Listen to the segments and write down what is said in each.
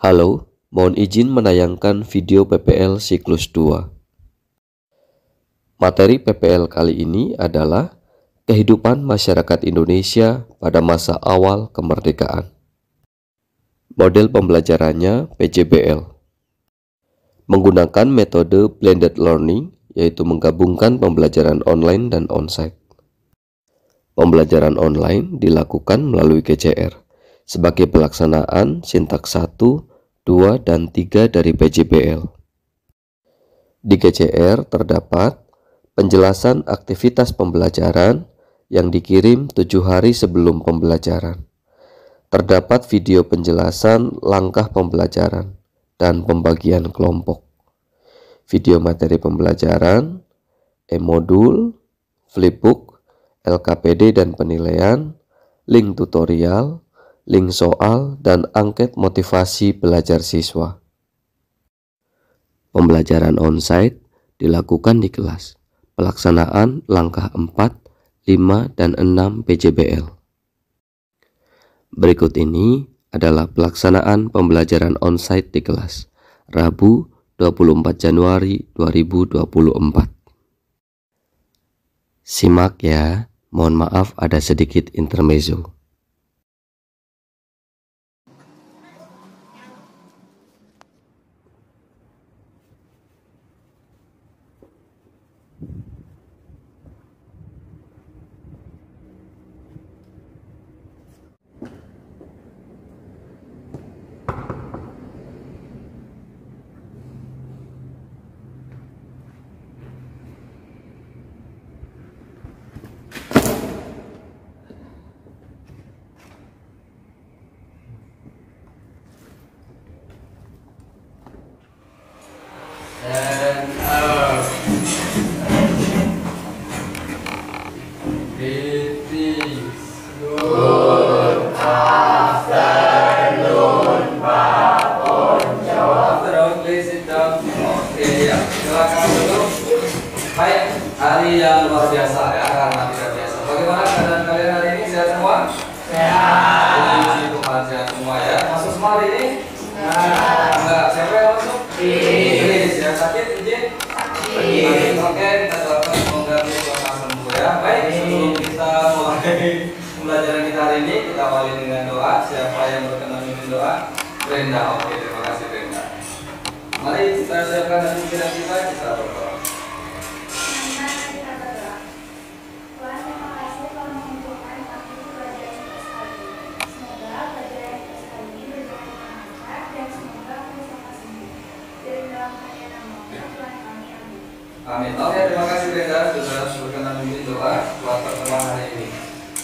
Halo, mohon izin menayangkan video PPL siklus 2. Materi PPL kali ini adalah kehidupan masyarakat Indonesia pada masa awal kemerdekaan. Model pembelajarannya PJBL. Menggunakan metode blended learning, yaitu menggabungkan pembelajaran online dan onsite. Pembelajaran online dilakukan melalui GCR sebagai pelaksanaan sintaks 1, 2, dan 3 dari PJBL. Di GCR terdapat penjelasan aktivitas pembelajaran yang dikirim 7 hari sebelum pembelajaran. Terdapat video penjelasan langkah pembelajaran dan pembagian kelompok. Video materi pembelajaran, e-modul, flipbook, LKPD dan penilaian, link tutorial, link soal, dan angket motivasi belajar siswa. Pembelajaran onsite dilakukan di kelas. Pelaksanaan langkah 4, 5, dan 6 PJBL. Berikut ini adalah pelaksanaan pembelajaran onsite di kelas, Rabu 24 Januari 2024. Simak ya, mohon maaf ada sedikit intermezzo. Baik, hari yang luar biasa ya, karena tidak biasa. Bagaimana keadaan kalian hari ini? Sehat semua? Sehat. Puji Tuhan, sehat semua ya. Masuk semua hari ini? Enggak. Siapa yang masuk? Yang sakit izin? Sakit. Oke, kita doakan semoga bisa sembuh ya. Baik, sebelum kita mulai pembelajaran kita hari ini, kita awali dengan doa. Siapa yang berkenan dengan doa? Brenda. Oke, terima kasih Brenda. Mari kita siapkan hati pikiran kita berdoa. Amin. Oke, terima kasih Brenda sudah berkenan memimpin doa buat pertemuan hari ini.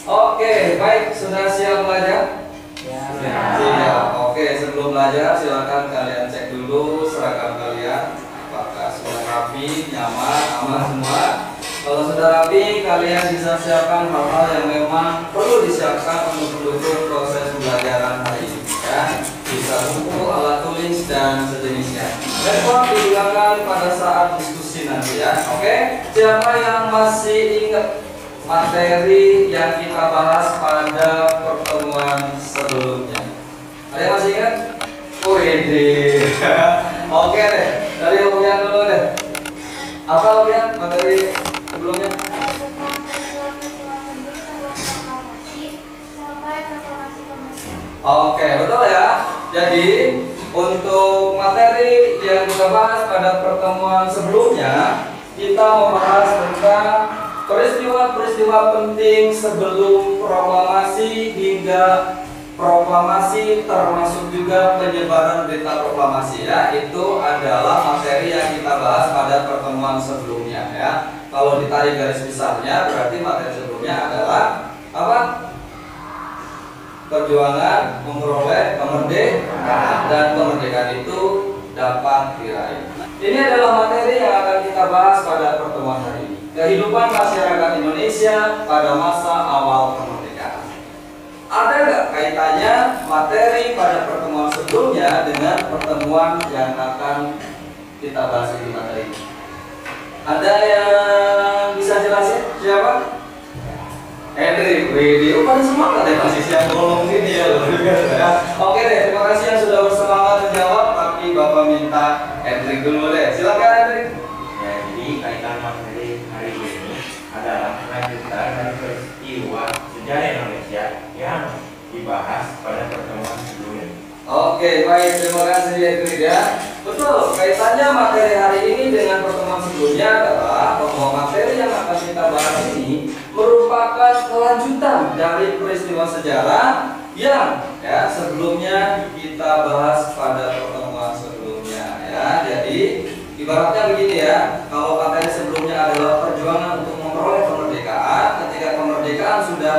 Oke, baik, sudah siap belajar? Ya. Siap. Oke, sebelum belajar silakan kalian cek dulu seragam kalian apakah sudah rapi, nyaman, aman semua. Kalau sudah rapi, kalian bisa siapkan hal-hal yang memang perlu disiapkan untuk mendukung proses pembelajaran hari ini ya. Bisa buku, alat tulis, dan sejenisnya. Rekod digunakan pada saat diskusi nanti ya. Oke, siapa yang masih ingat materi yang kita bahas pada pertemuan sebelumnya? Ada yang masih ingat? Oh ini. Oke deh, dari Obian dulu deh. Apa Obian materi sebelumnya? Oke, betul ya. Jadi untuk materi yang kita bahas pada pertemuan sebelumnya, kita membahas tentang peristiwa-peristiwa penting sebelum proklamasi hingga proklamasi, termasuk juga penyebaran berita proklamasi ya. Itu adalah materi yang kita bahas pada pertemuan sebelumnya ya. Kalau ditarik garis besarnya berarti materi sebelumnya adalah apa? Perjuangan memperoleh kemerdekaan, dan kemerdekaan itu dapat diraih. Ini adalah materi yang akan kita bahas pada pertemuan hari ini. Kehidupan masyarakat Indonesia pada masa awal kemerdekaan. Ada nggak kaitannya materi pada pertemuan sebelumnya dengan pertemuan yang akan kita bahas di materi ini? Ada yang bisa jelasin? Siapa? Henry, pada semangat ya masih siang ngomong ini ya. Oke deh, terima kasih yang sudah bersemangat Bapak minta Hendrik dulu deh. Silakan Hendrik. Ya, jadi kaitan materi hari ini adalah lanjutan dari peristiwa sejarah Indonesia yang dibahas pada pertemuan sebelumnya. Oke, baik, terima kasih Hendrik ya. Betul, kaitannya materi hari ini dengan pertemuan sebelumnya adalah bahwa materi yang akan kita bahas ini merupakan kelanjutan dari peristiwa sejarah yang ya sebelumnya kita bahas pada pertemuan sebelumnya ya. Jadi ibaratnya begini ya, kalau materi sebelumnya adalah perjuangan untuk memperoleh kemerdekaan, ketika kemerdekaan sudah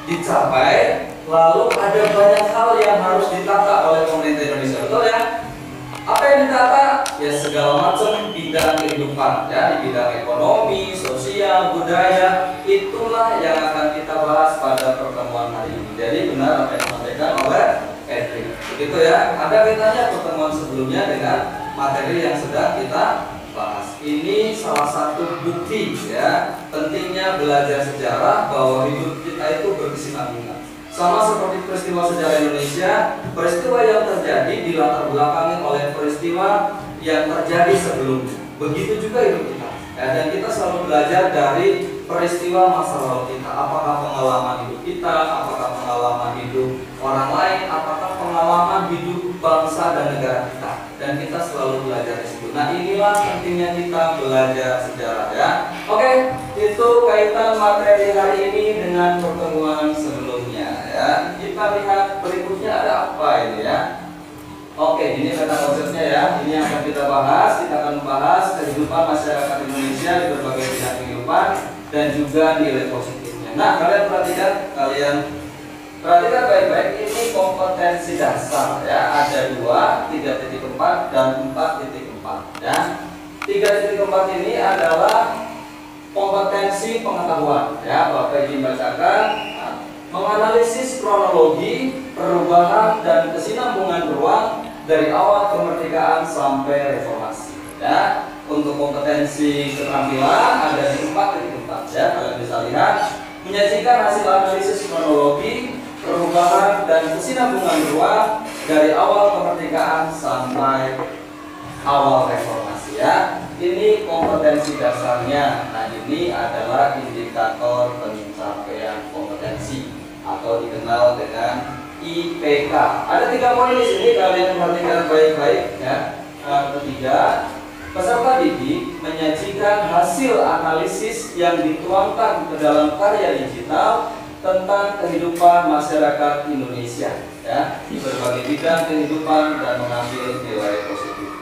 dicapai, lalu ada banyak hal yang harus ditata oleh pemerintah Indonesia, betul ya? Apa yang ditata? Ya segala macam bidang kehidupan ya, di bidang ekonomi, sosial, budaya, itulah yang akan kita bahas pada pertemuan hari ini. Jadi benar apa yang disampaikan oleh Edwin. Begitu ya. Ada kaitannya pertemuan sebelumnya dengan materi yang sedang kita bahas. Ini salah satu bukti ya pentingnya belajar sejarah bahwa hidup kita itu berkesinambungan. Sama seperti peristiwa sejarah Indonesia, peristiwa yang terjadi dilatar belakangi oleh peristiwa yang terjadi sebelumnya. Begitu juga hidup kita. Ya, dan kita selalu belajar dari peristiwa masa lalu kita. Apakah pengalaman hidup kita, apakah pengalaman hidup orang lain, apakah pengalaman hidup bangsa dan negara kita. Dan kita selalu belajar di situ. Nah, inilah pentingnya kita belajar sejarah ya. Oke, itu kaitan materi hari ini dengan pertemuan sebelumnya ya. Kita lihat berikutnya ada apa ini ya. Oke, ini kata konsepnya ya. Ini yang akan kita bahas. Kita akan membahas kehidupan masyarakat Indonesia di berbagai bidang kehidupan dan juga nilai positifnya. Nah, kalian perhatikan baik-baik. Ini kompetensi dasar ya. Ada 2, 3.4 dan 4.4 ya. 3.4 ini adalah kompetensi pengetahuan ya. Bapak ingin bacakan. Menganalisis kronologi, perubahan dan kesinambungan ruang dari awal kemerdekaan sampai reformasi. Ya, untuk kompetensi keterampilan ada di 4.4 ya. Kalian bisa lihat menyajikan hasil analisis kronologi, perubahan dan kesinambungan ruang dari awal kemerdekaan sampai awal reformasi ya. Ini kompetensi dasarnya. Nah, ini adalah indikator pencapaian kompetensi atau dikenal dengan IPK. Ada 3 poin di sini, kalian perhatikan baik-baik ya. Ketiga, peserta didik menyajikan hasil analisis yang dituangkan ke dalam karya digital tentang kehidupan masyarakat Indonesia ya, di berbagai bidang kehidupan dan mengambil nilai positif.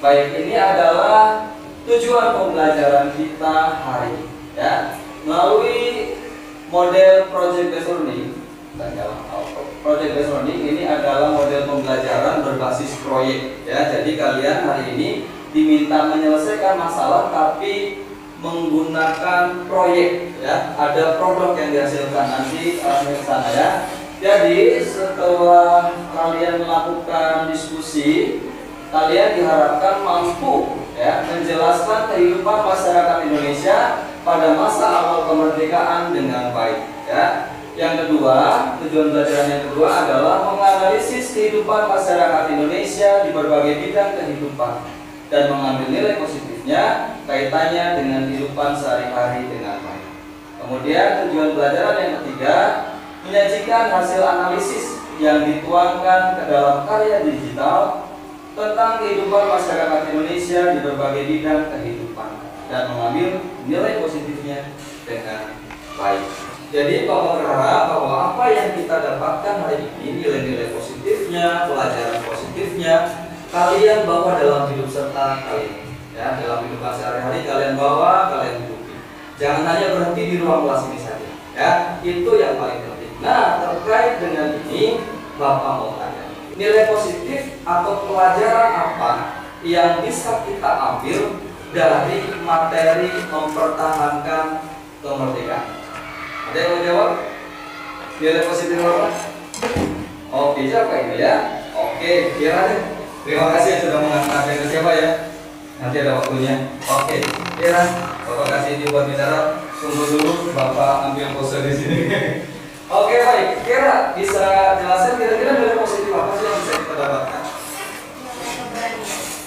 Baik, ini adalah tujuan pembelajaran kita hari ini ya. Melalui model project based learning, project based learning ini adalah model pembelajaran berbasis proyek ya. Jadi kalian hari ini diminta menyelesaikan masalah tapi menggunakan proyek ya. Ada produk yang dihasilkan nanti ke sana ya. Jadi setelah kalian melakukan diskusi, kalian diharapkan mampu ya menjelaskan kehidupan masyarakat Indonesia pada masa awal kemerdekaan dengan baik ya. Yang kedua, tujuan belajaran yang kedua adalah menganalisis kehidupan masyarakat Indonesia di berbagai bidang kehidupan dan mengambil nilai positifnya kaitannya dengan kehidupan sehari-hari dengan baik. Kemudian tujuan pelajaran yang ketiga, menyajikan hasil analisis yang dituangkan ke dalam karya digital tentang kehidupan masyarakat Indonesia di berbagai bidang kehidupan dan mengambil nilai positifnya dengan baik. Jadi Bapak berharap bahwa apa yang kita dapatkan hari ini, nilai-nilai positifnya, pelajaran positifnya, kalian bawa dalam hidup serta kalian ya, dalam hidup sehari-hari kalian bawa, kalian hidupi. Jangan hanya berhenti di ruang kelas ini saja ya, itu yang paling penting. Nah, terkait dengan ini Bapak mau tanya, nilai positif atau pelajaran apa yang bisa kita ambil dari materi mempertahankan kemerdekaan? Ada yang mau jawab? Nilai positif apa? Oke, siapa ini ya? Oke, Kira deh. Terima kasih sudah mengangkat ke siapa ya? Nanti ada waktunya. Oke, Kira, Bapak kasih ini buat bicara. Tunggu dulu, Bapak ambil pose di sini. Oke, baik. Kira bisa jelaskan kira-kira nilai positif apa sih yang bisa kita dapatkan?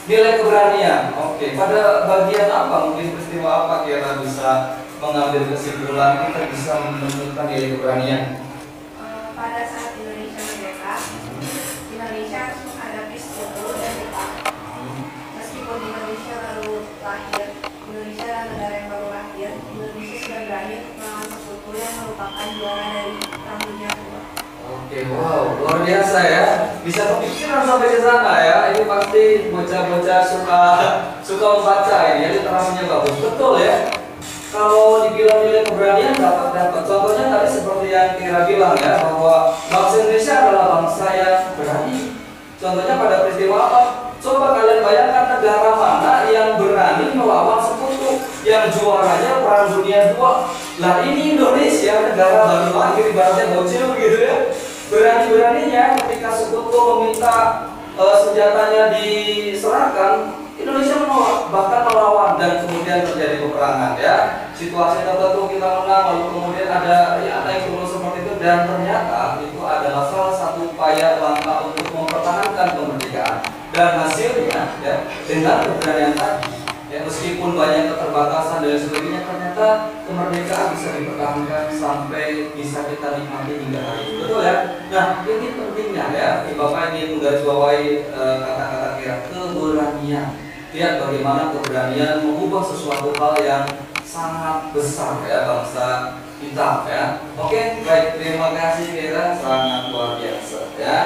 Nilai keberanian. Oke, pada bagian apa, mungkin peristiwa apa kira bisa mengambil kesimpulan kita bisa menemukan nilai keberanian? Pada saat Indonesia merdeka, Indonesia harus menghadapi sekutu dan Jepang. Meskipun Indonesia baru lahir, Indonesia adalah negara yang baru lahir, Indonesia sudah berani melawan sekutu yang merupakan juara dari Perang Dunia Kedua. Oke, wow, luar biasa ya. Bisa kepikiran sampai ke sana ya. Ini pasti bocah-bocah suka membaca ini. Ya, literasinya bagus. Betul ya. Kalau dibilang nilai keberanian dapat. Contohnya tadi seperti yang Kira bilang ya, bahwa bangsa Indonesia adalah bangsa yang berani. Contohnya pada peristiwa apa? Coba kalian bayangkan negara mana yang berani melawan sekutu yang juaranya Perang Dunia II. Nah ini Indonesia, negara baru lahir, ibaratnya bocil gitu ya. Berani-beraninya ketika sekutu meminta senjatanya diserahkan, Indonesia menolak, bahkan melawan, dan kemudian terjadi peperangan ya. Situasi tertentu kita menang, lalu kemudian ada naik turun seperti itu, dan ternyata itu adalah salah satu upaya langkah untuk mempertahankan kemerdekaan. Dan hasilnya ya, dengan keberanian tadi ya, meskipun banyak keterbatasan dan sebagainya, ternyata kemerdekaan bisa dipertahankan sampai bisa kita nikmati hingga hari ini. Betul ya? Nah ini pentingnya ya, Bapak ingin menggarisbawahi kata-kata Kira, keberanian. Lihat bagaimana keberanian mengubah sesuatu hal yang sangat besar ya bangsa kita ya. Oke, baik, terima kasih Kira, sangat luar biasa ya.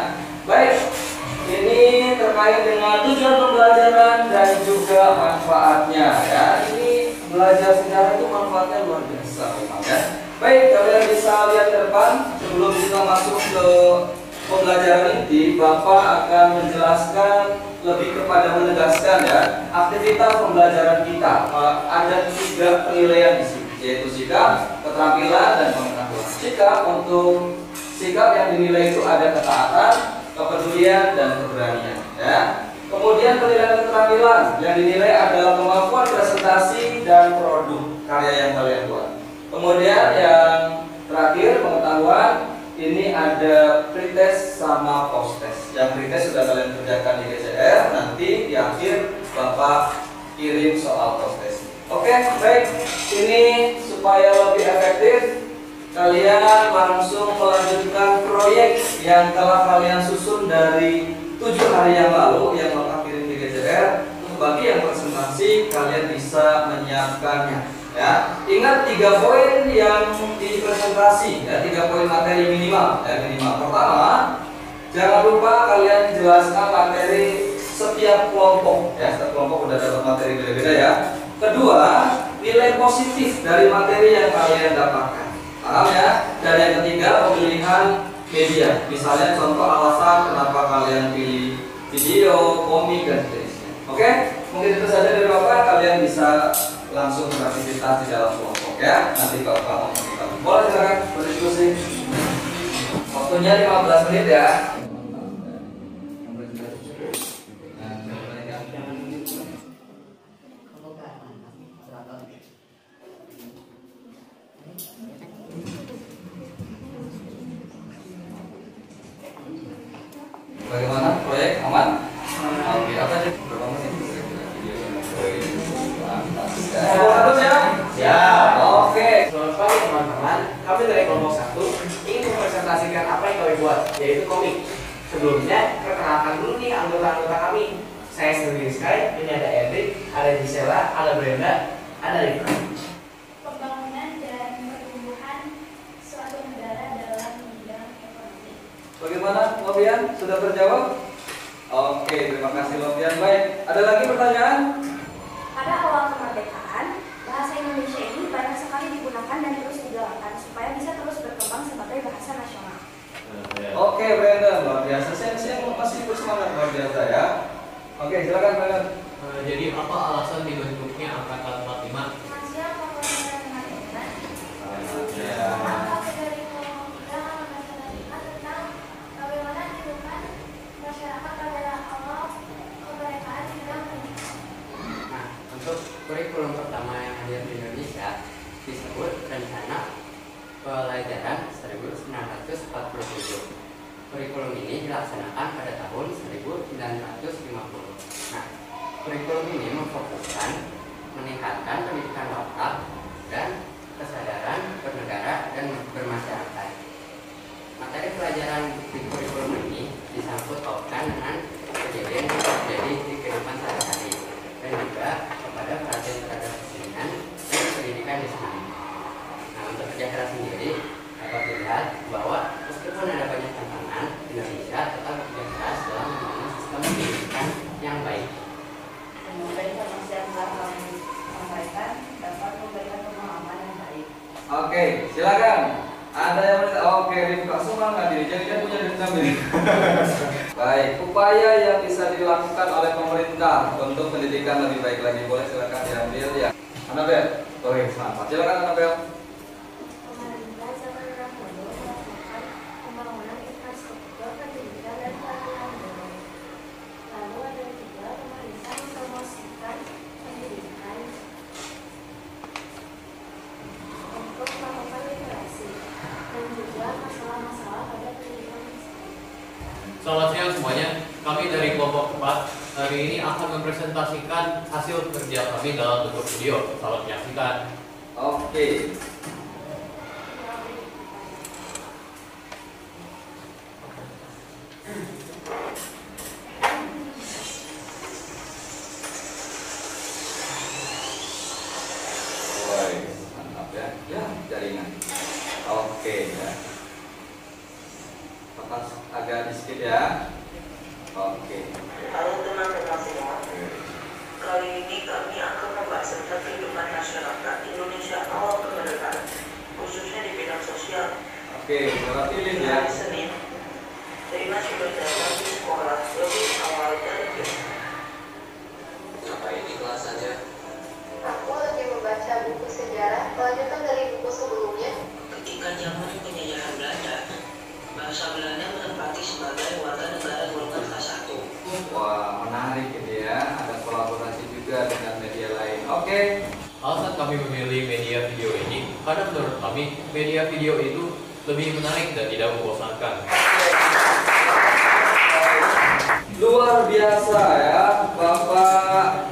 Baik, ini terkait dengan tujuan pembelajaran dan juga manfaatnya ya. Ini belajar sejarah itu manfaatnya luar biasa memang ya. Baik, kalian bisa lihat ke depan sebelum kita masuk ke pembelajaran inti. Bapak akan menjelaskan lebih kepada menegaskan ya aktivitas pembelajaran kita. Ada 3 penilaian di sini, yaitu sikap, keterampilan, dan pengetahuan. Sikap, untuk sikap yang dinilai itu ada ketaatan, kepedulian, dan keberanian ya. Kemudian penilaian keterampilan yang dinilai adalah kemampuan presentasi dan produk karya yang kalian buat. Kemudian yang terakhir pengetahuan, ini ada pretest sama post-test. Yang pretest sudah kalian kerjakan di GCR, nanti di akhir Bapak kirim soal post-test. Oke, baik. Ini supaya lebih efektif, kalian langsung melanjutkan proyek yang telah kalian susun dari 7 hari yang lalu yang Bapak kirim di GCR. Untuk bagi yang presentasi, kalian bisa menyiapkannya ya. Ingat 3 poin yang di presentasi ya, 3 poin materi minimal ya, minimal. Pertama, jangan lupa kalian jelaskan materi setiap kelompok ya. Setiap kelompok udah dapat materi beda-beda ya. Kedua, nilai positif dari materi yang kalian dapatkan. Paham ya? Dan yang ketiga, pemilihan media. Misalnya contoh alasan kenapa kalian pilih video, komik, dan seterusnya. Oke? Mungkin itu saja dari Bapak. Kalian bisa langsung beraktivitas di dalam kelompok ya. Nanti Bapak mau kita. Boleh silakan berdiskusi. Waktunya 15 menit ya. Bagaimana proyek aman? Oke, apa sih? Berapa menit? Harus ya? Siap. Oke. Selamat pagi teman-teman, kami dari kelompok 1 ingin mempresentasikan apa yang kami buat, yaitu komik. Sebelumnya, perkenalkan dulu nih anggota-anggota kami. Saya sendiri Sky, ini ada Edric, ada Gisela, ada Brenda, ada Rika. Pembangunan dan pertumbuhan suatu negara dalam bidang ekonomi. Bagaimana, Lovian? Sudah terjawab? Oke, terima kasih Lovian. Baik, ada lagi pertanyaan? Pada awal kemerdekaan, bahasa Indonesia ini banyak sekali digunakan dan terus digalakkan supaya bisa terus berkembang sebagai bahasa nasional. Oke, Brandon, luar biasa. Saya masih bersemangat luar biasa ya. Oke, silakan Brandon. Jadi apa alasan dibentuknya Angkatan 45? Masih pembangunan dengan internet. Ya. Apa dari pembangunan Angkatan 45 tentang bagaimana kehidupan masyarakat pada awal kemerdekaan di bidang pendidikan. Nah, untuk kurikulum pertama yang hadir di Indonesia disebut Rencana Pelajaran 1947. Kurikulum ini dilaksanakan pada tahun 1950. Nah, Kurikulum ini memfokuskan meningkatkan pendidikan watak dan kesadaran bernegara dan bermasyarakat. Materi pelajaran di kurikulum ini disangkut pautkan dengan kejadian yang terjadi di kehidupan sehari-hari dan juga kepada perhatian terhadap kesenian dan pendidikan di sana. Nah, untuk kerja keras sendiri dapat dilihat bahwa meskipun ada banyak tantangan, Indonesia tetap bekerja keras dalam membangun sistem pendidikan yang baik. Semoga informasi yang telah kami sampaikan dapat memberikan pemahaman yang baik. Oke, silakan. Ada yang menit? Oke, Rifka semangat diri. Jadi dia punya dendam ini. Baik, upaya yang bisa dilakukan oleh pemerintah untuk pendidikan lebih baik lagi, boleh silakan diambil ya. Anabel, oke, selamat. Silakan Anabel. Pemerintah Joko Widodo melakukan pembangunan infrastruktur pendidikan dan pelatihan guru. Lalu ada juga pemerintah mempromosikan pendidikan untuk melakukan literasi dan juga masalah-masalah pada pendidikan. Selamat siang semuanya. Kami dari kelompok 4 hari ini akan mempresentasikan hasil kerja kami dalam bentuk video. Selamat menyaksikan. Oke. Woi, mantap ya. Ya, jaringan. Oke ya. Tepat agak di sedikit ya. Oke. Halo teman-teman semua. Kali ini kami akan membahas tentang kehidupan masyarakat Indonesia awal kemerdekaan, khususnya di bidang sosial. Oke, coba pilih ya. Hari Senin, Terima sudah datang di sekolah lebih awal dari kita. Ngapain di kelas saja? Aku lagi membaca buku sejarah kelanjutan dari buku sebelumnya. Ketika zaman penjajahan Belanda, bangsa Belanda menempati sebagai warga negara golongan kelas 1. Wah, menarik ini ya. Ada kolaborasi juga dengan media lain. Oke. Alasan kami memilih media video ini karena menurut kami media video itu lebih menarik dan tidak membosankan. Luar biasa ya, Bapak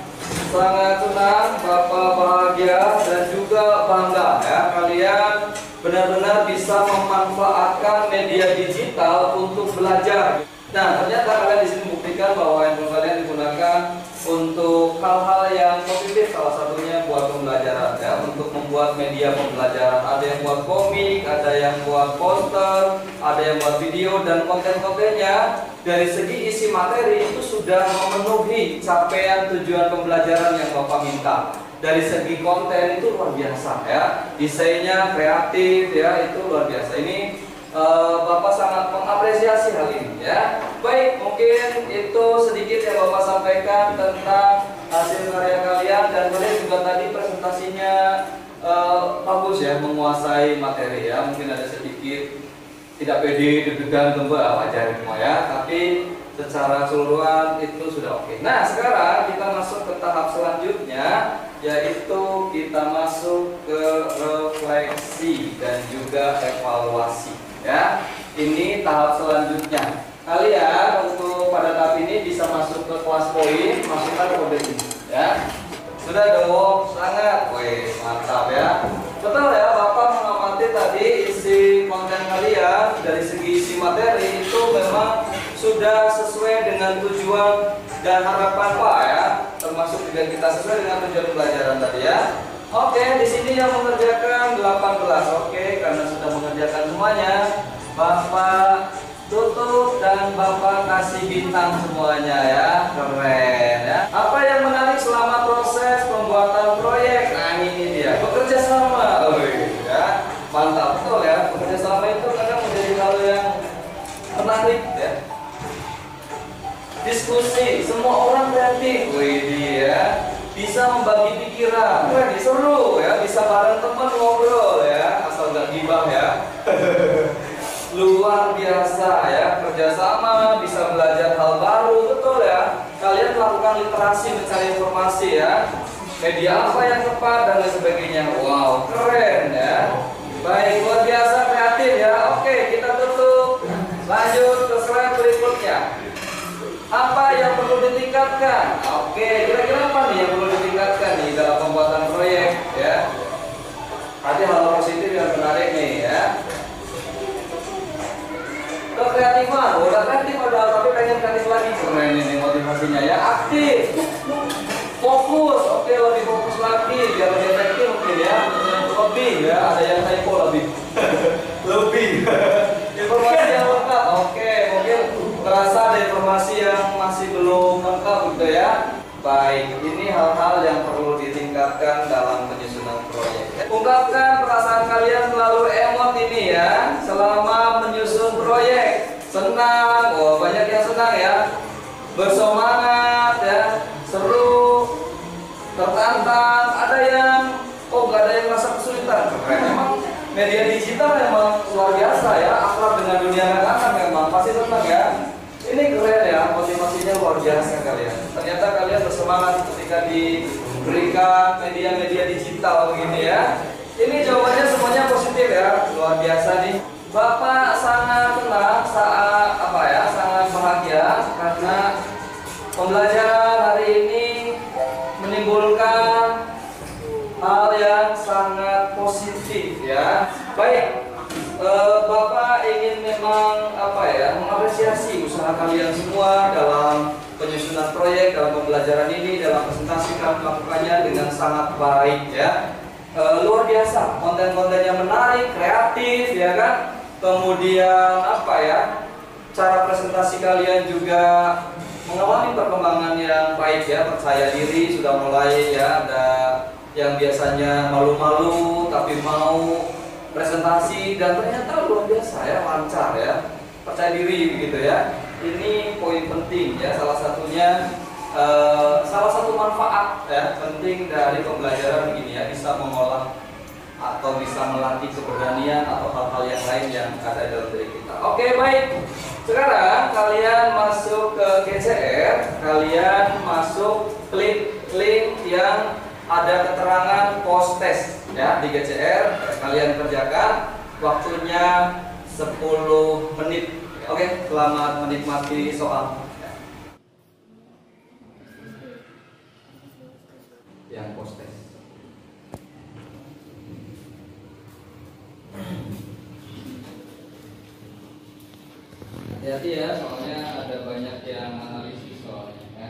sangat senang, Bapak bahagia dan juga bangga ya, kalian benar-benar bisa memanfaatkan media digital untuk belajar. Nah, ternyata kalian di sini buktikan bahwa handphone kalian digunakan untuk hal-hal yang positif, salah satunya buat pembelajaran ya, untuk membuat media pembelajaran. Ada yang buat komik, ada yang buat poster, ada yang buat video, dan konten-kontennya dari segi isi materi itu sudah memenuhi capaian tujuan pembelajaran yang Bapak minta. Dari segi konten itu luar biasa ya, desainnya kreatif ya, itu luar biasa. Ini Bapak sangat mengapresiasi hal ini ya. Baik, mungkin itu sedikit yang Bapak sampaikan tentang hasil karya kalian, dan kalian juga tadi presentasinya bagus ya, menguasai materi ya. Mungkin ada sedikit tidak pede, deg-degan, tembak, wajar semua ya. Tapi secara keseluruhan itu sudah oke. Nah, sekarang kita masuk ke tahap selanjutnya, yaitu kita masuk ke refleksi dan juga evaluasi ya. Ini tahap selanjutnya. Kalian untuk pada tahap ini bisa masuk ke kelas poin, masukkan kode ini ya. Sudah dong, sangat, wih, mantap ya. Betul ya, Bapak mengamati tadi isi konten kalian dari segi isi materi itu memang sudah sesuai dengan tujuan dan harapan Pak ya, termasuk juga kita sesuai dengan tujuan pembelajaran tadi ya. Oke, di sini yang mengerjakan 18. Oke, karena sudah mengerjakan semuanya, Bapak tutup dan Bapak kasih bintang semuanya ya. Keren ya. Apa yang menarik selama proses pembuatan proyek? Nah, ini dia, bekerja sama. Oh ya, mantap betul ya. Bekerja sama itu kadang menjadi hal yang menarik ya. Diskusi, semua orang kreatif. Wih dia bisa membagi pikiran. Wih, seru ya, bisa bareng teman ngobrol ya, asal nggak gibah ya. Luar biasa ya, kerjasama, bisa belajar hal baru, betul ya. Kalian melakukan literasi, mencari informasi ya, media apa yang tepat dan lain sebagainya. Wow, keren ya. Baik, luar biasa kreatif ya. Oke, kita tutup. Lanjut ke slide berikutnya. Apa yang perlu ditingkatkan ditingkatkan. Oke, kira-kira apa nih yang perlu ditingkatkan nih dalam pembuatan proyek ya? Ada hal positif yang menarik nih ya. Kreatifan, udah kreatif udah, tapi pengen kreatif lagi. Keren ini motivasinya ya. Aktif, fokus, oke lebih fokus lagi biar lebih efektif mungkin ya. Lebih ya, ada yang typo lebih. Lebih. Informasi yang lengkap, oke mungkin terasa ada informasi yang masih belum lengkap gitu ya. Baik, ini hal-hal yang perlu ditingkatkan dalam penyusunan proyek. Ungkapkan perasaan kalian selalu emot ini ya, selama menyusun proyek. Senang, oh banyak yang senang ya, bersemangat ya, seru, tertantang. Ada yang, oh nggak ada yang merasa kesulitan. Keren, memang media digital memang luar biasa ya, akrab dengan dunia anak-anak memang pasti senang ya. Ini keren ya, motivasinya luar biasa kalian. Ternyata kalian bersemangat ketika diberikan media-media digital begini ya. Ini jawabannya semuanya positif ya, luar biasa nih. Bapak sangat senang sangat bahagia karena pembelajaran hari ini menimbulkan hal yang sangat positif ya. Baik. Bapak ingin memang mengapresiasi usaha kalian semua dalam penyusunan proyek, dalam pembelajaran ini, dalam presentasi kalian melakukannya dengan sangat baik ya. Luar biasa, konten-kontennya menarik, kreatif ya kan. Kemudian cara presentasi kalian juga mengalami perkembangan yang baik ya, percaya diri sudah mulai ya. Ada yang biasanya malu-malu tapi mau presentasi dan ternyata luar biasa ya, lancar ya, percaya diri begitu ya. Ini poin penting ya, salah satu manfaat ya penting dari pembelajaran begini ya, bisa mengolah atau bisa melatih keberanian atau hal-hal yang lain yang ada dalam diri kita. Oke baik, sekarang kalian masuk ke GCR, kalian masuk klik link yang ada keterangan post test ya di GCR, kalian kerjakan, waktunya 10 menit. Oke, selamat menikmati soal. Yang post test. Hati-hati ya, soalnya ada banyak yang analisis soalnya ya.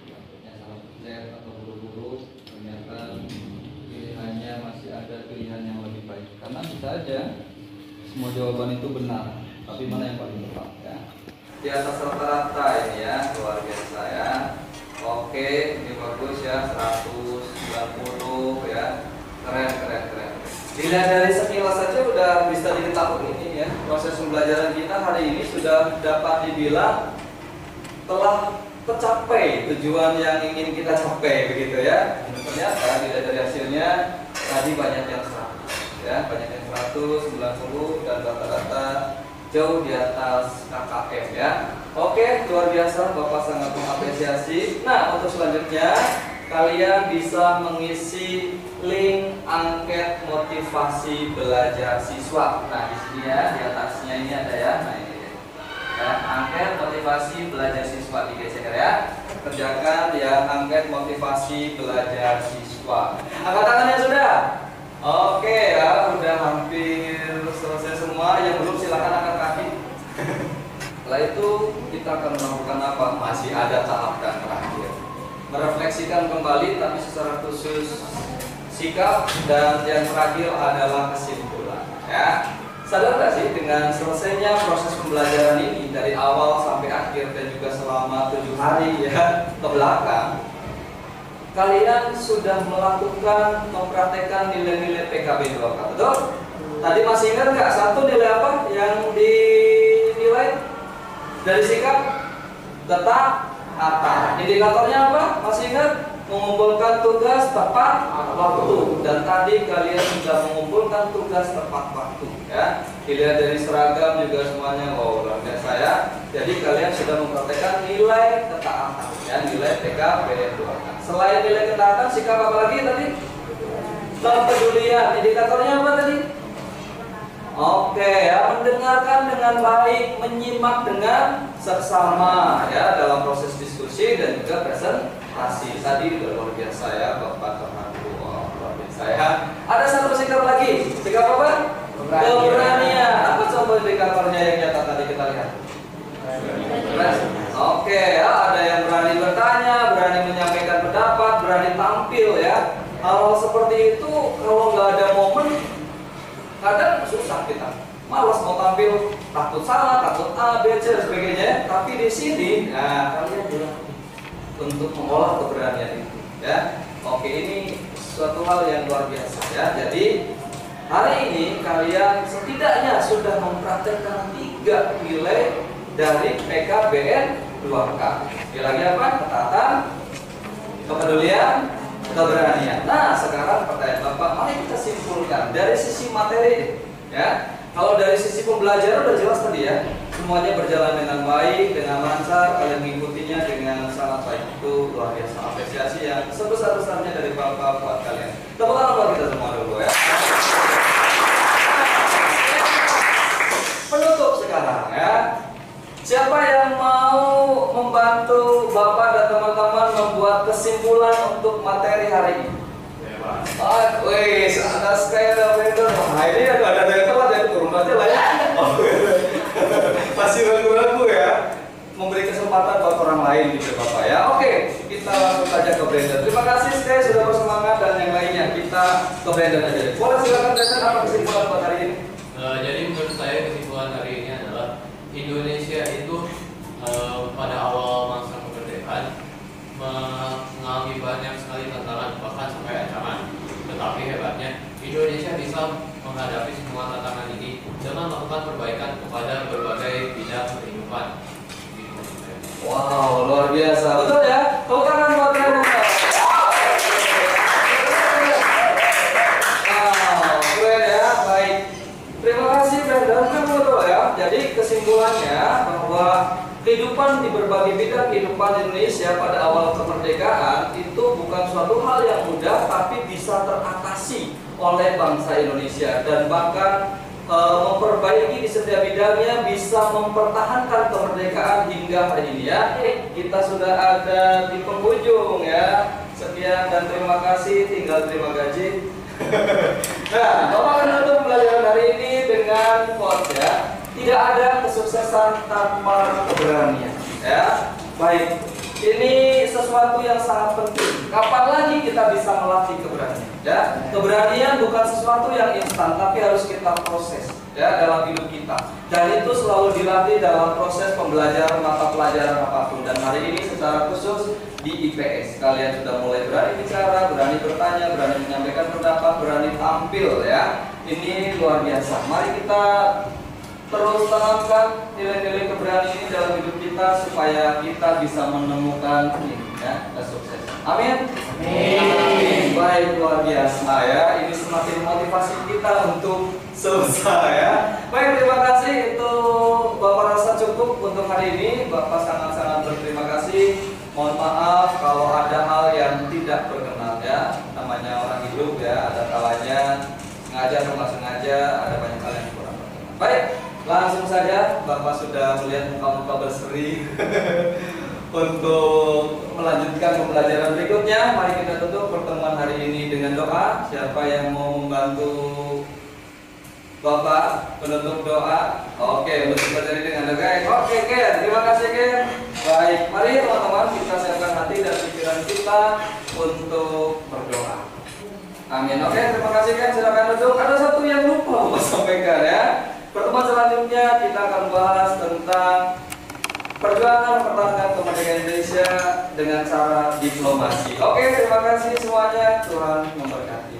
Takutnya salah pencet atau buru-buru, ternyata pilihannya masih ada pilihan yang lebih baik. Karena bisa aja semua jawaban itu benar, tapi mana yang paling tepat ya. Di atas rata-rata ini ya, luar biasa ya. Oke, ini bagus ya, 190 ya. Keren. Dilihat dari sekilas saja udah bisa diketahui ini ya. Proses pembelajaran kita hari ini sudah dapat dibilang telah tercapai tujuan yang ingin kita capai begitu ya. Ternyata dilihat dari hasilnya tadi banyak yang 100 ya, banyak yang 190 dan rata-rata jauh di atas KKM ya. Oke, luar biasa, Bapak sangat mengapresiasi. Nah, untuk selanjutnya kalian bisa mengisi link angket motivasi belajar siswa. Nah, di sini ya, di atasnya ini ada ya. Nah, ini ya, angket motivasi belajar siswa di GCR ya. Kerjakan ya angket motivasi belajar siswa. Angkat tangannya sudah? Oke ya, udah hampir selesai semua. Yang belum silakan angkat kaki. Setelah itu kita akan melakukan apa? Masih ada tahap dan terakhir. Merefleksikan kembali, tapi secara khusus sikap, dan yang terakhir adalah kesimpulan. Ya, sadar nggak sih dengan selesainya proses pembelajaran ini dari awal sampai akhir dan juga selama 7 hari ya ke belakang, kalian sudah melakukan mempraktekkan nilai-nilai PKB 24, betul? Tadi masih ingat nggak satu nilai apa yang dinilai dari sikap? Tetap apa? Indikatornya apa? Masih ingat? Mengumpulkan tugas tepat waktu, dan tadi kalian sudah mengumpulkan tugas tepat waktu ya. Dilihat dari seragam juga semuanya luar biasa ya. Jadi kalian sudah mempraktekkan nilai ketaatan ya, nilai PKB 24. Selain nilai ketaatan, sikap apa lagi tadi? Kepedulian. Indikatornya apa tadi? Oke ya, mendengarkan dengan baik, menyimak dengan seksama ya dalam proses diskusi dan juga presentasi. Tadi udah luar biasa ya Bapak temanku, luar biasa ya. Ada satu sikap lagi, sikap apa? Keberanian. Apa contoh indikatornya yang nyata tadi kita lihat? Oke ya, ada yang berani bertanya, berani menyampaikan pendapat, berani tampil ya. Hal seperti itu kalau nggak ada momen kadang susah kita, malas mau tampil, takut salah, takut A, B, C dan sebagainya. Tapi di sini, nah kalian dilatih untuk mengolah keberanian itu, ya. Oke, ini suatu hal yang luar biasa, ya. Jadi hari ini kalian setidaknya sudah mempraktekkan 3 nilai dari PKBN 2K. Sekali lagi apa? Ketaatan, kepedulian, keberanian. Nah, sekarang pertanyaan Bapak, mari kita simpulkan dari sisi materi, ya. Kalau dari sisi pembelajaran udah jelas tadi ya, semuanya berjalan dengan baik, dengan lancar, kalian mengikutinya dengan sangat baik. Itu luar biasa, apresiasi yang sebesar-besarnya dari Bapak buat kalian. Tepuk tangan buat kita semua dulu ya. Penutup sekarang ya. Siapa yang mau membantu Bapak dan teman-teman membuat kesimpulan untuk materi hari ini? Wih, ada sekali vendor. Nah ini ada yang telat ya, turun aja lah ya. Masih ragu-ragu ya. Memberi kesempatan buat orang lain gitu Bapak ya. Oke, kita langsung saja ke Brandon. Terima kasih sekali sudah bersemangat dan yang lainnya kita ke Brandon aja. Boleh silakan Brandon, apa kesimpulan buat hari ini? Jadi menurut saya kesimpulan hari ini adalah Indonesia itu pada awal masa kemerdekaan mengalami banyak sekali tantangan, bahkan sampai ancaman. Tetapi hebatnya Indonesia bisa menghadapi semua tantangan ini dengan melakukan perbaikan kepada berbagai bidang kehidupan. Wow, luar biasa. Betul ya? Tepuk tangan buat Brandon. Wow, keren ya. Baik. Terima kasih Brandon. Betul ya. Jadi kesimpulannya bahwa kehidupan di berbagai bidang kehidupan Indonesia pada awal kemerdekaan itu bukan suatu hal yang mudah, tapi bisa teratasi oleh bangsa Indonesia dan bahkan memperbaiki di setiap bidangnya, bisa mempertahankan kemerdekaan hingga hari ini ya. Kita sudah ada di penghujung ya. Sekian dan terima kasih, tinggal terima gaji. Nah, Bapak akan menutup pembelajaran hari ini dengan quotes ya. Tidak ada kesuksesan tanpa keberanian ya. Baik, ini sesuatu yang sangat penting. Kapan lagi kita bisa melatih keberanian ya? Keberanian bukan sesuatu yang instan, tapi harus kita proses ya dalam hidup kita. Dan itu selalu dilatih dalam proses pembelajaran mata pelajaran apapun. Dan hari ini secara khusus di IPS kalian sudah mulai berani bicara, berani bertanya, berani menyampaikan pendapat, berani tampil ya. Ini luar biasa. Mari kita terus tanamkan nilai-nilai keberanian ini dalam hidup kita supaya kita bisa menemukan ini ya, kesuksesan. Amin. Amin. Baik, luar biasa ya. Ini semakin motivasi kita untuk selesai ya. Baik, terima kasih. Itu Bapak rasa cukup untuk hari ini. Bapak sangat-sangat berterima kasih. Mohon maaf kalau ada hal yang tidak berkenan ya. Namanya orang hidup ya, ada kalanya sengaja atau nggak sengaja, ada banyak hal yang kurang berkenan. Baik. Langsung saja, Bapak sudah melihat muka-muka berseri untuk melanjutkan pembelajaran berikutnya. Mari kita tutup pertemuan hari ini dengan doa. Siapa yang mau membantu Bapak penutup doa? Oke, untuk belajar dengan doa. Oke, Ken. Terima kasih, Ken. Baik, mari teman-teman kita siapkan hati dan pikiran kita untuk berdoa. Amin. Oke, terima kasih, Ken. Silakan duduk. Ada satu yang lupa Bapak sampaikan ya. Pertemuan selanjutnya kita akan bahas tentang perjuangan mempertahankan kemerdekaan Indonesia dengan cara diplomasi. Oke, terima kasih semuanya. Tuhan memberkati.